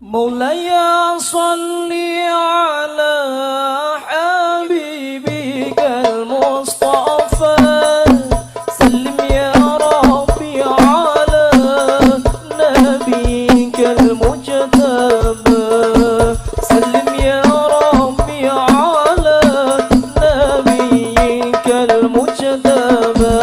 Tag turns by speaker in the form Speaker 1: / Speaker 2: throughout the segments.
Speaker 1: مولاي صل على حبيبك المصطفى سلم يا ربي على نبيك المجتبى سلم يا ربي على نبيك المجتبى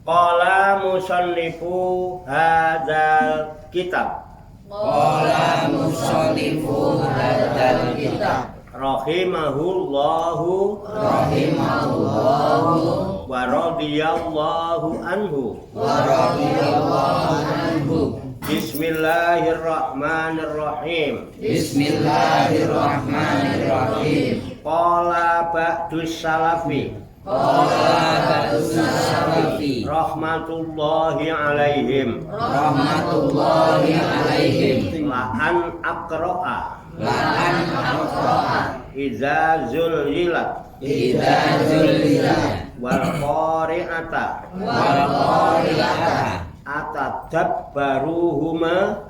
Speaker 2: Qala musannifu hadzal kitab.
Speaker 3: Qala musannifu hadzal kitab.
Speaker 2: Rahimahullahu wa radhiyallahu anhu. Bismillahirrahmanirrahim. Qala ba'dus salafi. Rahmatullahi alaihim. La'an aqra'a. Iza zulzilat. Wal qari'ata. Atadabbaruhuma.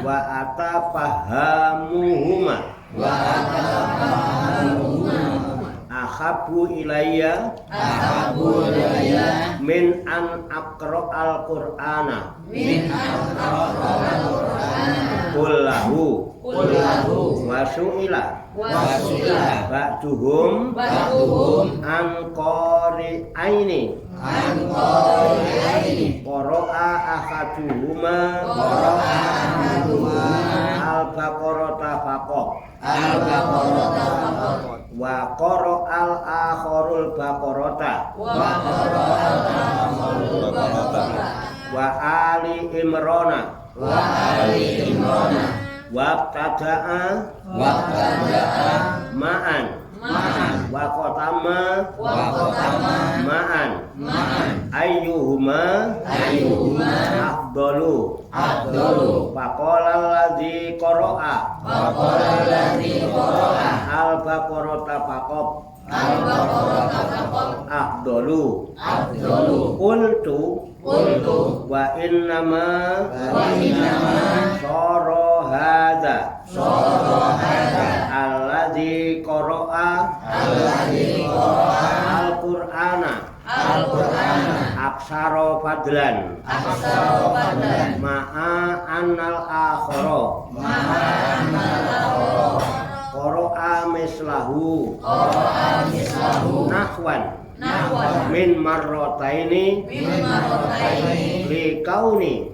Speaker 2: Wa atafahamuhuma. Ahabbu ilayya min an aqra'al qur'ana kullahu wa su'ila ba'duhum an qari'aini qara'a ahaduhuma al-baqarata faqat wa qara'al akharul baqarata wa ali imrana wa tada'a ma'an wa qatama ma'an ayyuhuma afdalu faqala alladzi qara'a al-baqarata faqat afdalu qultu wa innama sara hadza alladzi qara'a al-qur'ana aksara fadlan ma'a annal akhara qara'a mislahu nahwan min marrataini li kauni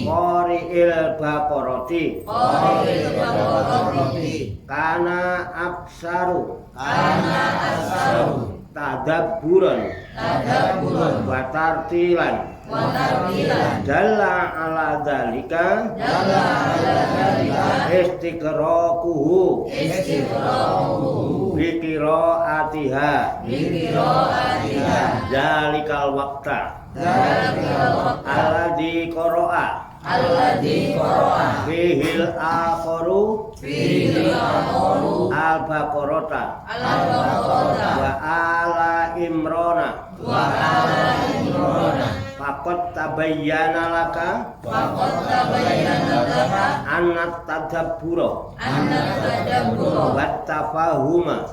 Speaker 2: qari'il baqarati kana aksaru tadabburan wa tartilan dalla ala dzalika istiqraquhu bi qiraatiha dzalikal waqta alladzi qara'a fihil akharu al-baqarata wa ala imrana faqad tabayyana laka annat tadabbura wat tafahuma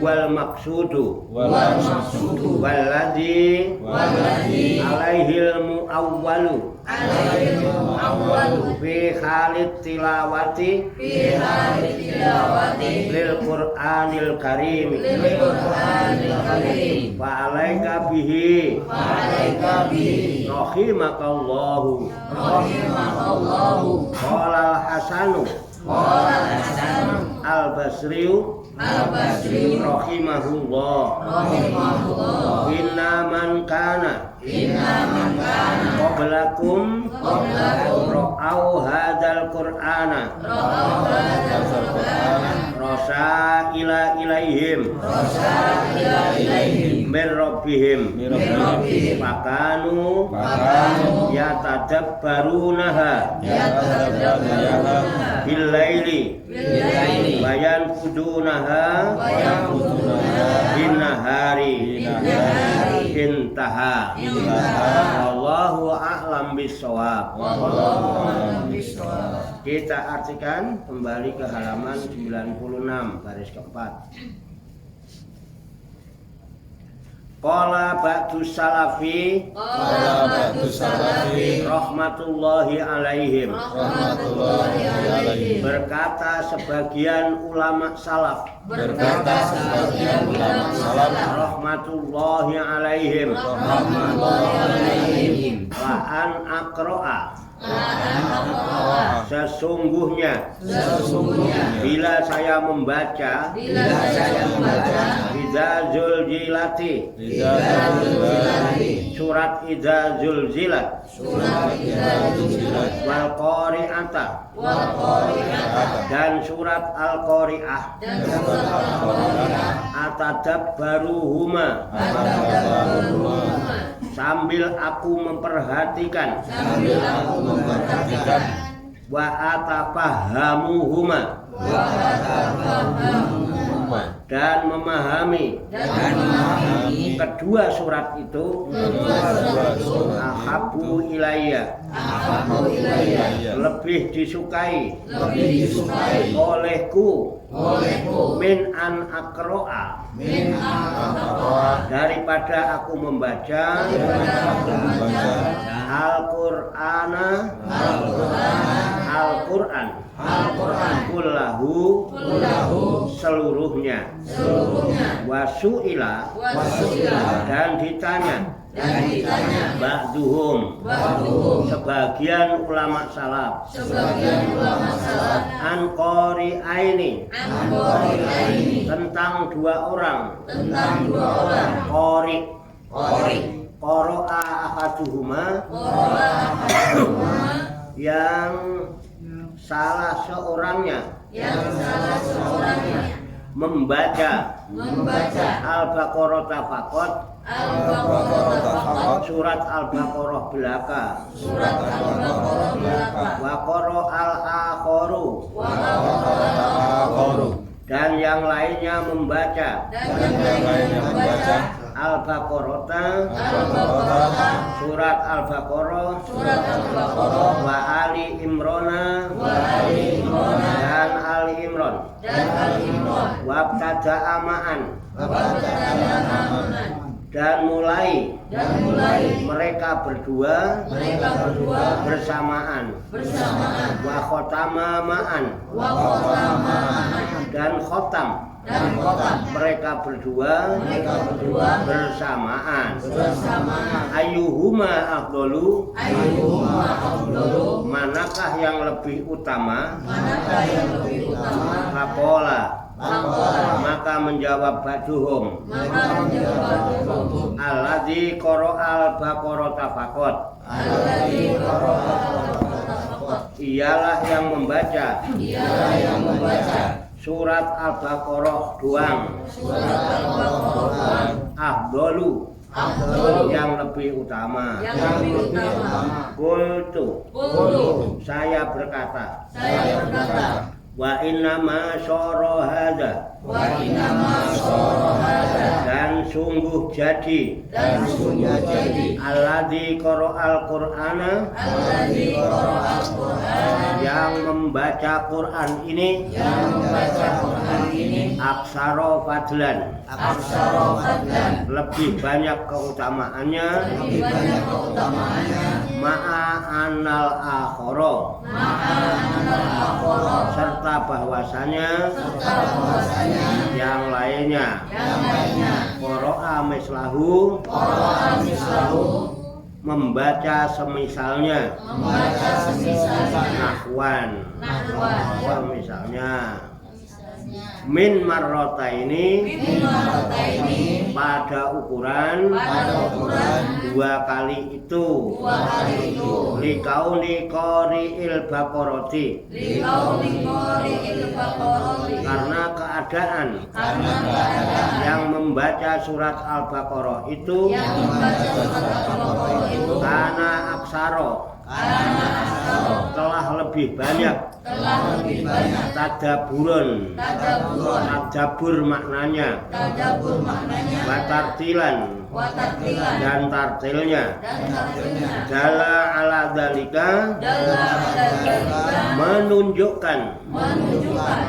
Speaker 2: wal maqsudu walladzi alaihil muawwalu fi halit tilawati lil Qur'anil Karim fa alaika bihi rahimakallahu qala al-Hasanu
Speaker 3: Qala Hasan
Speaker 2: Al-Basriyu
Speaker 3: Al-Basri
Speaker 2: rahimahullah
Speaker 3: rahimahullah
Speaker 2: inna man kana qablakum ra'au hadzal qur'ana rasa ilaihim min rabbihim fakanu yatadabbarunaha billaili bayan fudunaha binnahari intaha wallahu a'lam bissawab. Kita artikan kembali ke halaman 96 baris keempat. Qala ba'du salafi rahmatullahi alaihim. Berkata sebagian ulama salaf rahmatullahi alaihim wa an aqra'a sesungguhnya bila saya membaca Idza Zulzilati surat Idza Zulzilat wal Qari'ata dan surat Al-Qari'ah atadabbaruhuma sambil aku memperhatikan wa atafahamuhuma dan memahami kedua surat itu ahabbu ilayya lebih disukai olehku min an aqra'a daripada aku membaca Al-Qur'an kullahu seluruhnya wasu'ila dan ditanya ba'duhum sebagian ulama salaf an qari'aini tentang dua orang qara'a ahaduhuma yang salah seorangnya membaca Al-Baqarah faqat surat Al-Baqarah belaka wa qara al-akharu dan yang lainnya membaca Al-Baqarah surat Al-Baqarah wa Ali Imran dan Ali Imran wabtada'a ma'an dan mulai mereka berdua bersamaan wa khotama ma'an dan khotam mereka berdua bersamaan ayyuhuma afdalu manakah yang lebih utama faqala maka menjawab ba'duhum alladzi qara'al baqarah faqat ialah yang membaca surat Al-Baqarah doang afdalu yang lebih utama. Qultu saya berkata wa inna ma syara hadza dan sungguh jadi alladzi qara'al qur'ana yang membaca Quran ini aksara fadlan lebih banyak keutamaannya ma'a anal akhara serta bahwasanya yang lainnya qara'a mislahu membaca semisalnya. Nahwan. Misalnya min marrotaini pada ukuran 2 kali itu likauni qori'il baqarati karena keadaan yang membaca surat Al-Baqarah itu karena aksaro telah lebih banyak tadaburun tadabur maknanya watartilan dan tartilnya dala ala dalika menunjukkan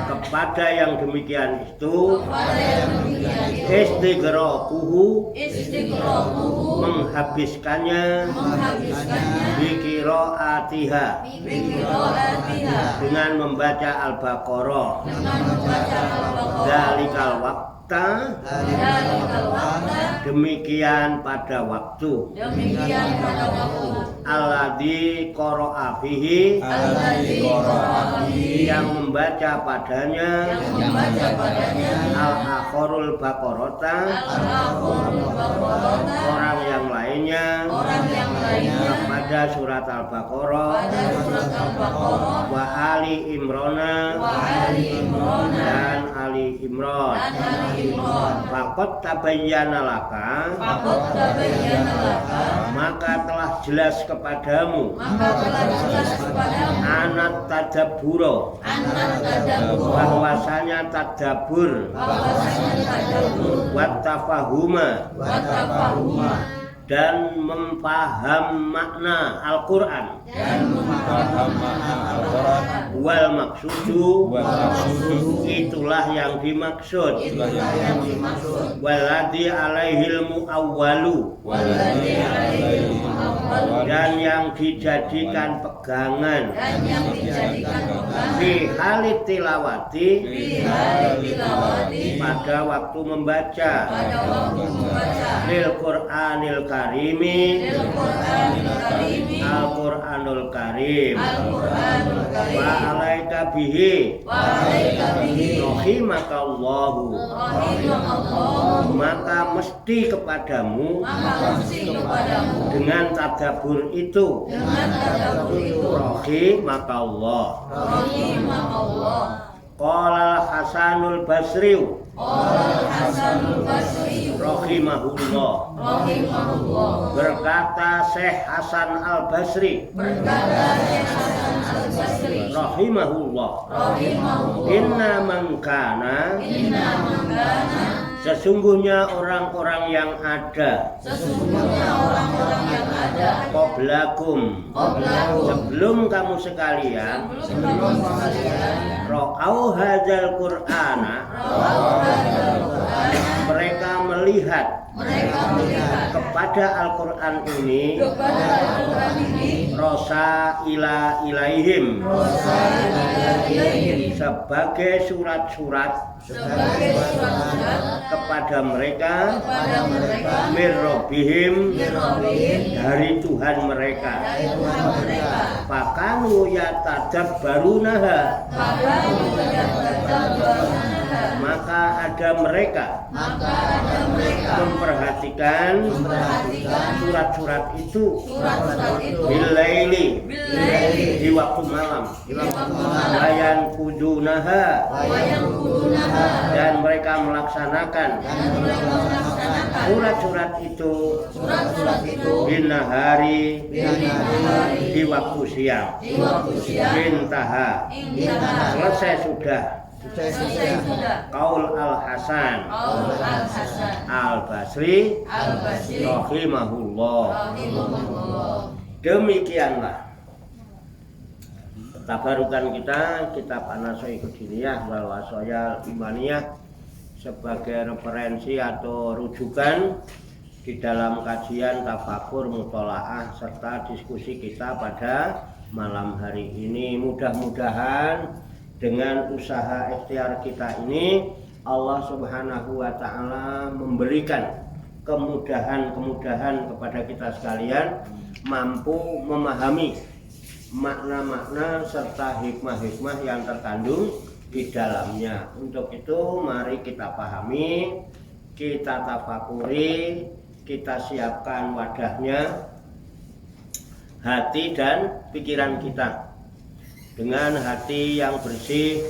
Speaker 2: kepada yang demikian itu istighraquhu menghabiskannya biqiraatiha dengan membaca Al-Baqarah dalikal waqta demikian pada waktu alladzi qara'a fihi yang membaca padanya al-akharul baqarata orang yang lainnya pada surat Al-Baqarah wa Ali Imrana dan Ali Imran faqad tabayyana laka maka telah jelas kepadamu anat tadabburo bahwasanya tadabbur wat tafahuma dan memaham makna Al-Quran wal maksudu itulah yang dimaksud waladhi alaihil mu'awwalu dan yang dijadikan pegangan fi halit tilawati pada waktu membaca lil Qur'anil Karimi Al-Qur'anul Karim wa alaika bihi rahimakallahu maka mesti kepadamu dengan tadabbur itu rahimakallah qala Hasanul Basri rahimahullah berkata Syekh Hasan Al-Basri rahimahullah inna man kana sesungguhnya orang-orang yang ada qablakum sebelum kamu sekalian ra'au hadzal qur'ana mereka melihat kepada Al-Quran ini rosa ila ilaihim sebagai surat-surat kepada mereka mir rabbihim dari Tuhan mereka fakanu yatadabbarunaha maka ada mereka memperhatikan surat-surat itu bilaili di waktu malam wayan kudunaha dan mereka melaksanakan surat-surat itu binahari di waktu siang intaha selesai sudah Qaul Al-Hasan Al-Basri rahimahullah. Demikianlah tabarukan kita kitab An-Nasaih Diniyah wal Wasaya Imaniyah sebagai referensi atau rujukan di dalam kajian tafakur, mutolaah serta diskusi kita pada malam hari ini. Mudah-mudahan dengan usaha ikhtiar kita ini Allah Subhanahu wa taala memberikan kemudahan kepada kita sekalian mampu memahami makna-makna serta hikmah-hikmah yang terkandung di dalamnya. Untuk itu mari kita pahami, kita tafakuri, kita siapkan wadahnya, hati dan pikiran kita. Dengan hati yang bersih,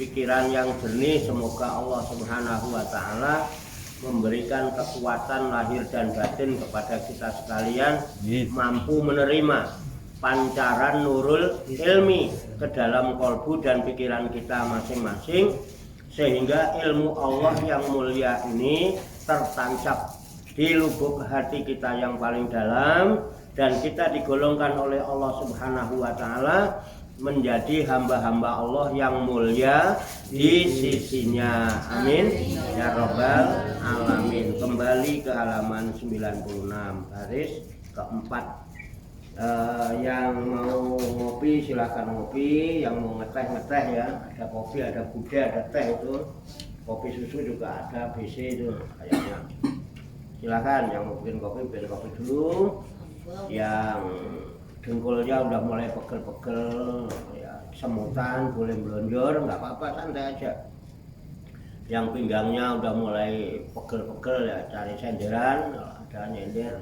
Speaker 2: pikiran yang jernih, semoga Allah Subhanahu wa taala memberikan kekuatan lahir dan batin kepada kita sekalian, mampu menerima pancaran nurul ilmi ke dalam kolbu dan pikiran kita masing-masing, sehingga ilmu Allah yang mulia ini tertancap di lubuk hati kita yang paling dalam, dan kita digolongkan oleh Allah Subhanahu wa taala menjadi hamba-hamba Allah yang mulia di sisinya. Amin ya rabbal alamin. Kembali ke halaman 96 baris keempat. Yang mau ngopi silakan ngopi, yang mau ngeteh ya, ada kopi, ada buda, ada teh itu, kopi susu juga ada, BC itu kayaknya. Silakan yang mau bikin kopi dulu, yang dengkulnya udah mulai pegel-pegel ya, semutan boleh melonjor, nggak apa-apa, santai aja. Yang pinggangnya udah mulai pegel-pegel ya cari senderan, ada nyender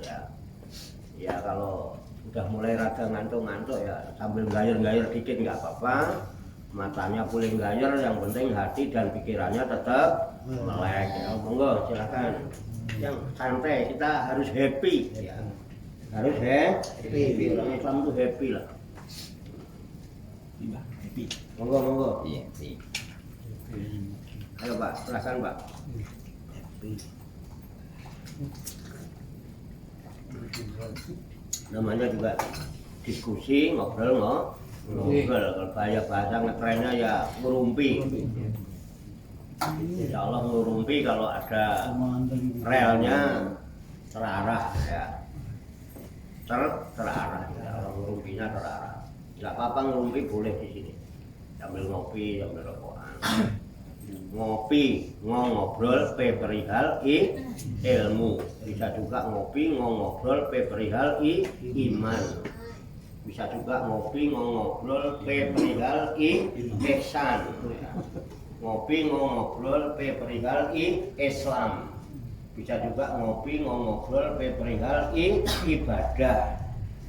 Speaker 2: ya kalau udah mulai rada ngantuk-ngantuk ya sambil gayur-gayur dikit nggak apa-apa. Matanya boleh gayur, yang penting hati dan pikirannya tetap melek ya. Monggo silakan. Yang santai, kita harus happy ya. Harus happy. Orang Islam tuh happy lah. Happy. Monggo. Iya, ayo Pak, silakan Pak. Namanya juga diskusi, ngobrol. Kalau bahasa ngetrennya ya ngerumpi. Insya Allah ngerumpi kalau ada relnya terarah ya. Terarah ya, ngerumpinya terarah. Nggak apa-apa ngerumpi, boleh di sini. Sambil ngopi, sambil rokokan. Ngopi, ngobrol perihal ilmu. Bisa juga ngopi, ngobrol perihal iman. Bisa juga ngopi, ngobrol perihal ihsan. Ngopi, ngobrol perihal Islam. Bisa juga ngopi, ngobrol perihal ibadah.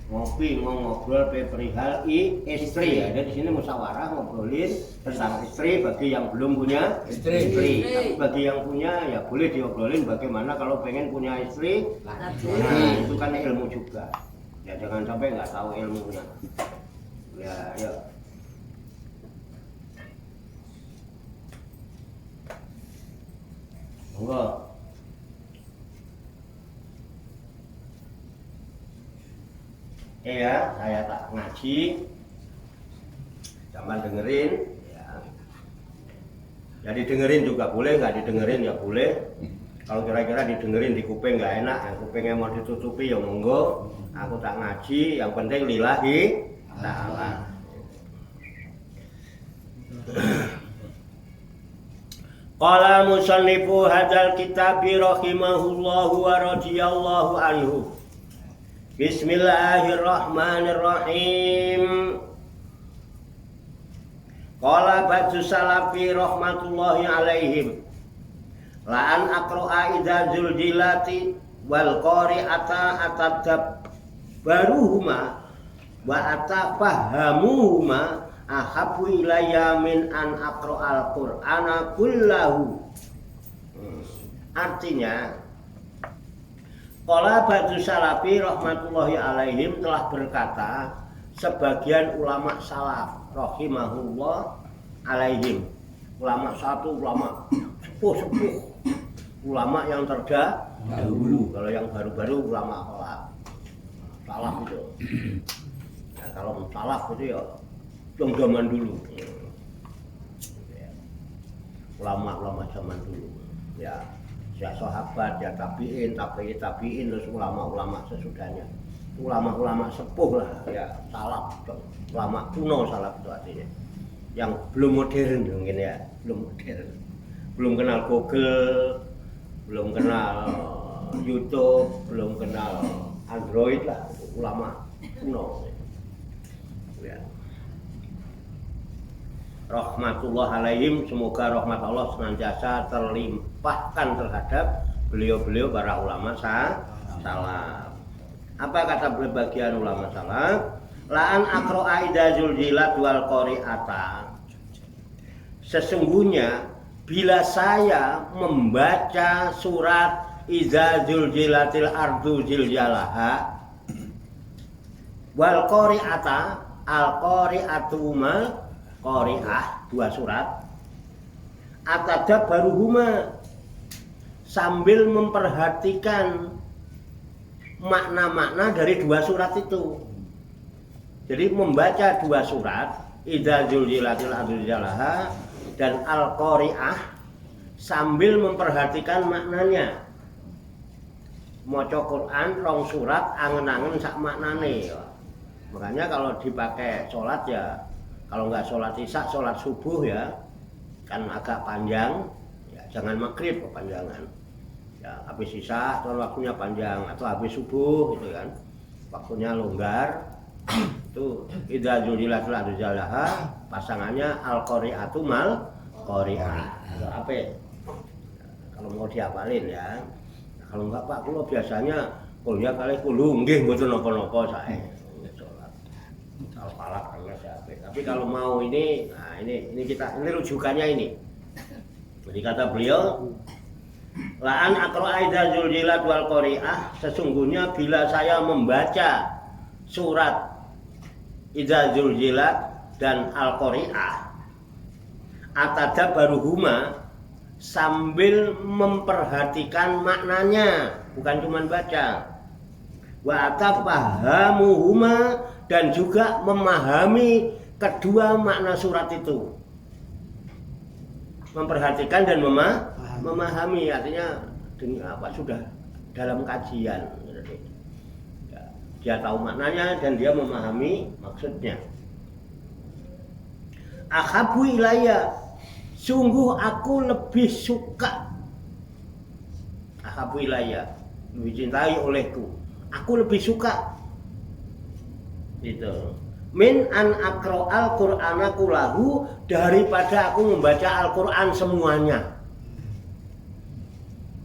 Speaker 2: Ngopi, ngobrol perihal istri. Ada di sini musyawarah ngobrolin tentang istri bagi yang belum punya istri. Tapi bagi yang punya ya boleh diobrolin bagaimana kalau pengen punya istri. Nah, itu kan ilmu juga. Ya jangan sampai nggak tahu ilmunya. Ya. Monggo. Ya, saya tak ngaji, jangan dengerin. Ya. Jadi dengerin juga boleh, nggak didengerin ya boleh. Kalau kira-kira didengerin di kuping nggak enak, ya kupingnya mau ditutupi ya monggo. Aku tak ngaji, yang penting lillahi ta'ala. Qala musannifu hadzal kitabi rahimahullahu wa radhiyallahu anhu. Bismillahirrahmanirrahim. Qala ba'du salafi rahmatullahi alaihim. La'an aqra'a idza zuljilati wal qari'ata atadab baruhuma wa atafahamuhuma ahabbu ilayya min an aqra'al qur'ana kullahu. Artinya qala ba'du salafi rahmatullahi alaihim, telah berkata sebagian ulama salaf rahimahullah alaihim. Ulama satu, ulama sepuh, ulama yang terdahulu. Kalau yang baru-baru ulama salaf itu. Nah, kalau salaf itu ya yang zaman dulu. Ulama-ulama zaman dulu. Ya sahabat, ya tabiin, terus ulama-ulama sesudahnya. Ulama-ulama sepuh lah, ya salaf, ulama kuno salaf itu artinya. Yang belum modern mungkin ya, belum kenal Google, belum kenal YouTube, belum kenal Android lah, ulama kuno. Ya. Rahmatullah alaihim, semoga rahmat Allah senantiasa terlimpahkan terhadap beliau-beliau para ulama salaf. Apa kata bagian ulama salaf? La'an aqra'a idza zulzilat wal qari'ata. Sesungguhnya bila saya membaca surat idza zulzilatil ardu ziljalaha wal qari'ata, al qari'atu ma qari'ah, dua surat, atadabbaruhuma, sambil memperhatikan makna-makna dari dua surat itu. Jadi membaca dua surat idza zulzilatil ardu ziljalaha dan al qari'ah sambil memperhatikan maknanya. Maca Quran rong surat angen-angen sak maknane. Makanya kalau dipakai sholat ya, kalau nggak sholat isya, sholat subuh ya, kan agak panjang, ya, jangan maghrib kepanjangan. Ya, habis isya, waktunya panjang, atau habis subuh gitu kan, waktunya longgar. Itu idza zulzilatil ardu ziljalaha, pasangannya al qari'atu mal qari'ah. Apa? Ya, kalau mau dihafalin ya. Nah, kalau enggak Pak, kula biasanya kuliah kali kulo nggih mboten napa-napa sae. Al-falaq karena siapa. Tapi kalau mau ini, nah ini rujukannya ini. Jadi kata beliau, la'an aqra'a idza zulzilat wal qari'ah, sesungguhnya bila saya membaca surat idza zulzilat dan al qari'ah, atadabbaruhuma, sambil memperhatikan maknanya, bukan cuma baca. Wa atafahamuhuma, dan juga memahami kedua makna surat itu. Memperhatikan dan memahami, artinya apa, sudah dalam kajian. Dia tahu maknanya dan dia memahami maksudnya. Ahabu ilayya, sungguh aku lebih suka. Ahabu ilayya, lebih cintai olehku. Aku lebih suka itu min an aqra'al qur'ana kulahu, daripada aku membaca Al-Qur'an semuanya.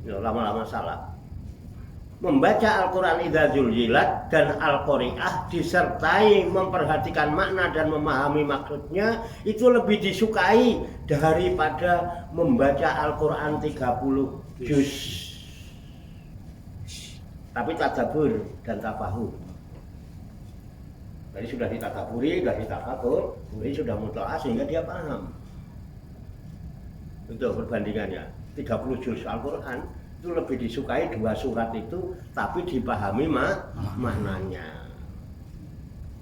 Speaker 2: Ya, lama-lama salah. Membaca Al-Qur'an idza zulzilat dan Al-Qari'ah disertai memperhatikan makna dan memahami maksudnya, itu lebih disukai daripada membaca Al-Qur'an 30 juz. Tapi tadabbur dan tafahum. Jadi sudah ditadaburi, sudah ditafakur, ini sudah mutlaah sehingga dia paham. Itu perbandingannya. 30 juz Al-Qur'an itu lebih disukai dua surat itu, tapi dipahami maknanya.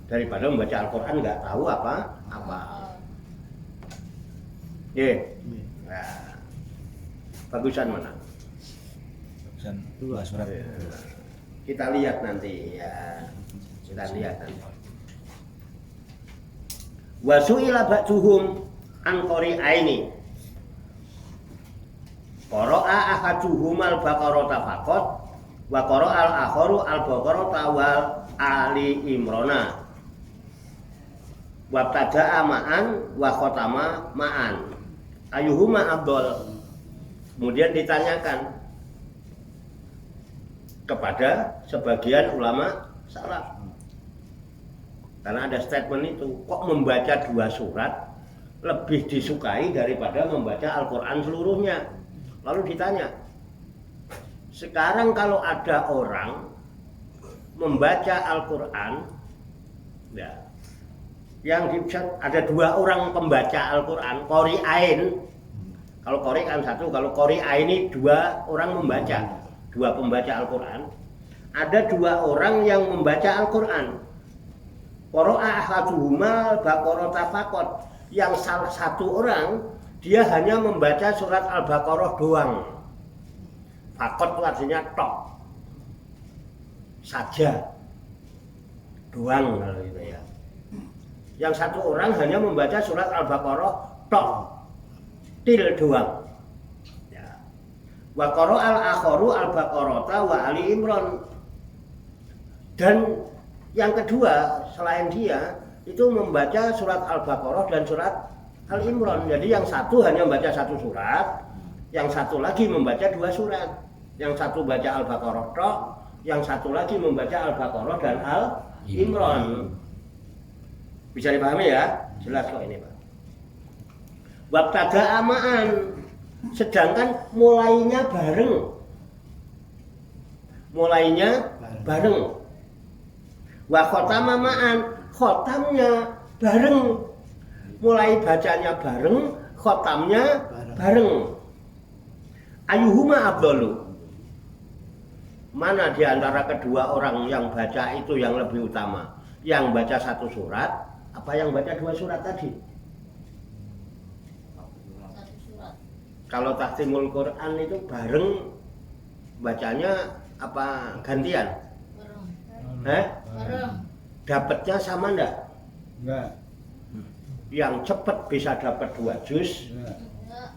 Speaker 2: Daripada membaca Al-Qur'an nggak tahu apa. Nah, bagusan mana?
Speaker 4: Bagusan dua surat.
Speaker 2: Kita lihat nanti ya. Kita lihat nanti. Wa su'ila ba'duhum an qari'aini. Qara'a ahaduhum al-Baqarah faqat wa qara'a al-akharu al-Baqarah wal Ali Imrana. Wa tada'a ma'an wa khatama ma'an. Ayuhuma afdal. Kemudian ditanyakan kepada sebagian ulama salaf. Karena ada statement itu, kok membaca dua surat lebih disukai daripada membaca Al-Quran seluruhnya. Lalu ditanya, sekarang kalau ada orang membaca Al-Quran, ya, yang ada dua orang pembaca Al-Quran, qari'ain. Kalau qari' kan satu, kalau qari'ain ini dua orang membaca, dua pembaca Al-Quran. Ada dua orang yang membaca Al-Quran. Qara'a ahaduhuma Baqarah faqat, yang salah satu orang dia hanya membaca surat Al-Baqarah doang. Faqat itu artinya tok saja, doang kalau gitu ya. Yang satu orang hanya membaca surat Al-Baqarah tok, til doang. Ya. Wa qara'al akharu al-Baqarah wa Ali Imran. Dan yang kedua selain dia itu membaca surat Al-Baqarah dan surat Al-Imran. Jadi yang satu hanya membaca satu surat, yang satu lagi membaca dua surat. Yang satu baca Al-Baqarah tok, yang satu lagi membaca Al-Baqarah dan Al-Imran. Bisa dipahami ya? Jelas kok ini, Pak. Wabtada amaan, sedangkan mulainya bareng. Wa khotama ma'an, khotamnya bareng. Mulai bacanya bareng, khotamnya bareng. Ayuhuma abdolu. Mana di antara kedua orang yang baca itu yang lebih utama? Yang baca satu surat, apa yang baca dua surat tadi? Kalau tahtimul Quran itu bareng bacanya apa gantian?
Speaker 3: Bareng.
Speaker 2: Dapatnya sama enggak?
Speaker 4: Enggak.
Speaker 2: Yang cepat bisa dapat 2 juz,
Speaker 4: Enggak.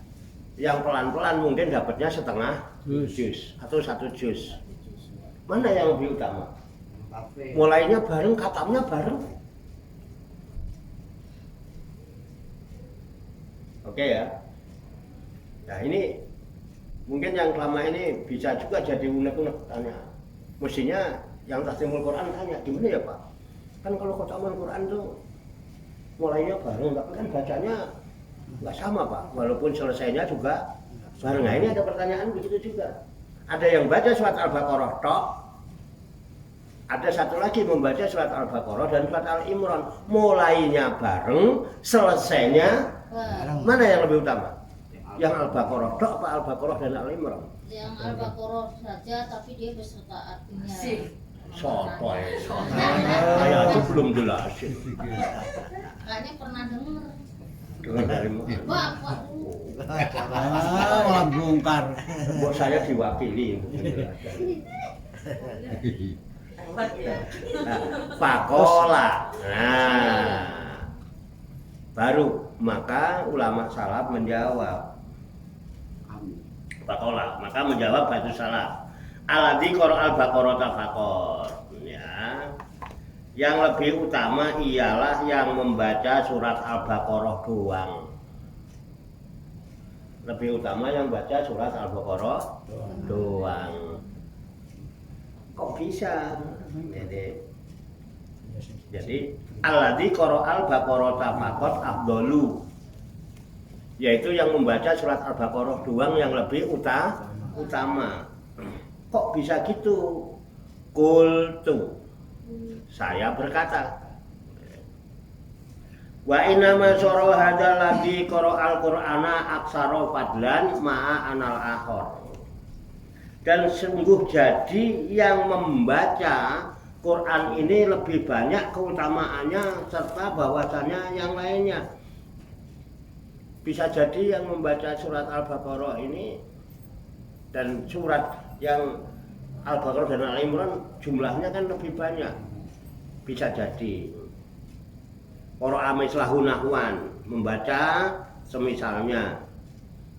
Speaker 2: yang pelan-pelan mungkin dapatnya setengah juz atau 1 juz. Mana yang lebih utama? Mulainya bareng, katamnya bareng. Oke ya. Nah ini mungkin yang selama ini bisa juga jadi unek-unek tanya. Mestinya yang tahtimul Quran tanya, gimana ya Pak? Kan kalau khataman Quran tuh mulainya bareng, tapi kan bacanya nggak sama Pak. Walaupun selesainya juga bareng. Nah ini ada pertanyaan begitu juga. Ada yang baca surat Al-Baqarah tok, ada satu lagi membaca surat Al-Baqarah dan surat Al-Imran. Mulainya bareng, selesainya mana yang lebih utama? Yang Al-Baqarah tok apa Al-Baqarah dan Al-Imran?
Speaker 3: Yang Al-Baqarah saja tapi dia beserta artinya.
Speaker 2: Sotoy. Saya aja belum jelasin.
Speaker 3: Kayaknya pernah dengar.
Speaker 2: Dengar dari mana?
Speaker 3: Bapak.
Speaker 4: Malah bongkar.
Speaker 2: Buat saya diwakili. Pakola. Nah, baru maka ulama salaf menjawab. Pakola, maka menjawab batu salaf. Alladzi qara al-Baqarah tafaqor. Ya. Yang lebih utama ialah yang membaca surat Al-Baqarah doang. Lebih utama yang baca surat Al-Baqarah doang. Kok bisa? Jadi alladzi qara al-Baqarah tafaqor afdalu. Yaitu yang membaca surat Al-Baqarah doang yang lebih utama. Kok bisa gitu? Qultu, saya berkata, wa inna ma sara hadzal ladzi qara al-Qur'ana aksara fadlan ma'a anal akhir. Dan sungguh jadi yang membaca Quran ini lebih banyak keutamaannya serta bahwasannya yang lainnya. Bisa jadi yang membaca surat Al-Baqarah ini dan surat yang Al-Baqarah dan Al-Imran jumlahnya kan lebih banyak. Bisa jadi para amislahu nahwan membaca semisalnya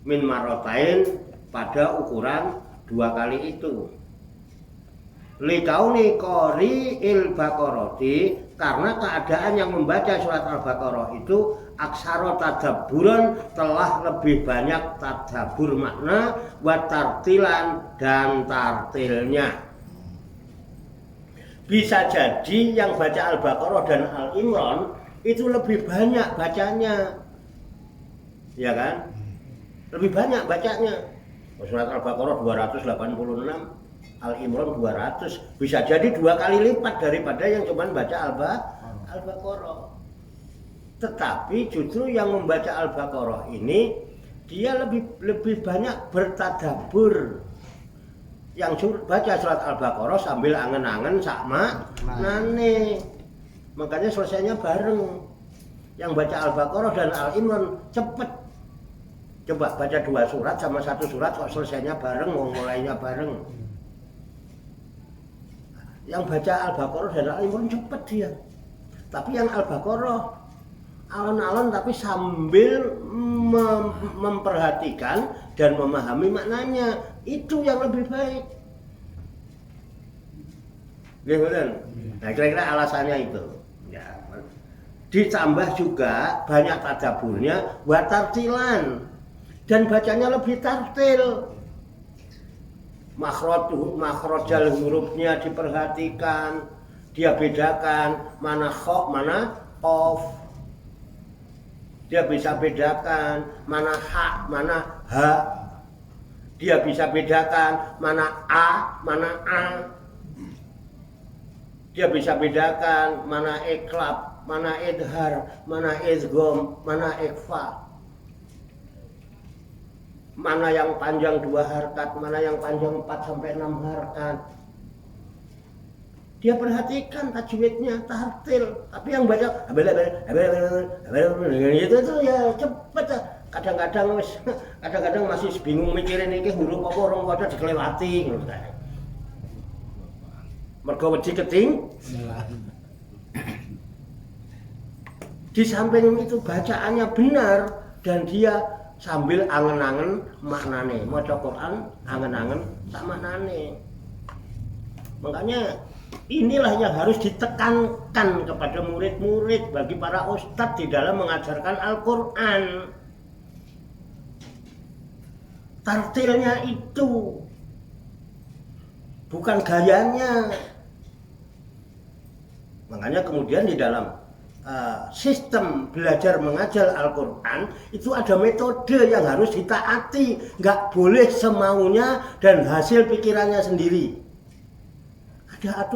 Speaker 2: min marotain pada ukuran 2 kali itu. Likauni qori il-Baqarati, karena keadaan yang membaca surat Al-Baqarah itu aksara tadabburan, telah lebih banyak tadabbur makna wa tartilan dan tartilnya. Bisa jadi yang baca Al-Baqarah dan Al-Imran itu lebih banyak bacanya. Ya kan? Lebih banyak bacanya. Surat Al-Baqarah 286, Al-Imran 200. Bisa jadi 2 kali lipat daripada yang cuma baca Al-Baqarah. Tetapi justru yang membaca Al-Baqarah ini dia lebih banyak bertadabbur. Yang baca surat Al-Baqarah sambil angen-angen sama nane. Makanya selesainya bareng. Yang baca Al-Baqarah dan Al-Imran cepet. Coba baca 2 surat sama 1 surat kok selesainya bareng, mulainya bareng. Yang baca Al-Baqarah dan Al-Imran cepet dia. Tapi yang Al-Baqarah alon-alon tapi sambil memperhatikan dan memahami maknanya. itu yang lebih baik. Gitu. Nah kira-kira alasannya itu. Ya. Ditambah juga banyak tadaburnya buat tartilan dan bacanya lebih tartil. Makhrajal hurufnya diperhatikan, dia bedakan mana kha, mana qaf. Dia bisa bedakan mana ha, mana ha. Dia bisa bedakan mana a, mana a. Dia bisa bedakan mana iklab, mana idhar, mana idgham, mana ikhfa. Mana yang panjang 2 harkat, mana yang panjang 4 sampai 6 harkat. Dia perhatikan tajwidnya, tartil. Tapi yang baca itu ya cepet. Kadang-kadang masih bingung mikirin iki huruf apa orang waca dikelewati ngono kae. Mergo wedi keting. Di samping itu bacaannya benar dan dia sambil angen-angen maknane, maca Quran angen-angen tak maknane. Makanya inilah yang harus ditekankan kepada murid-murid bagi para ustadz di dalam mengajarkan Al-Quran. Tartilnya itu, bukan gayanya. Makanya kemudian di dalam sistem belajar mengajar Al-Quran itu ada metode yang harus ditaati, nggak boleh semaunya dan hasil pikirannya sendiri. Ada aturan.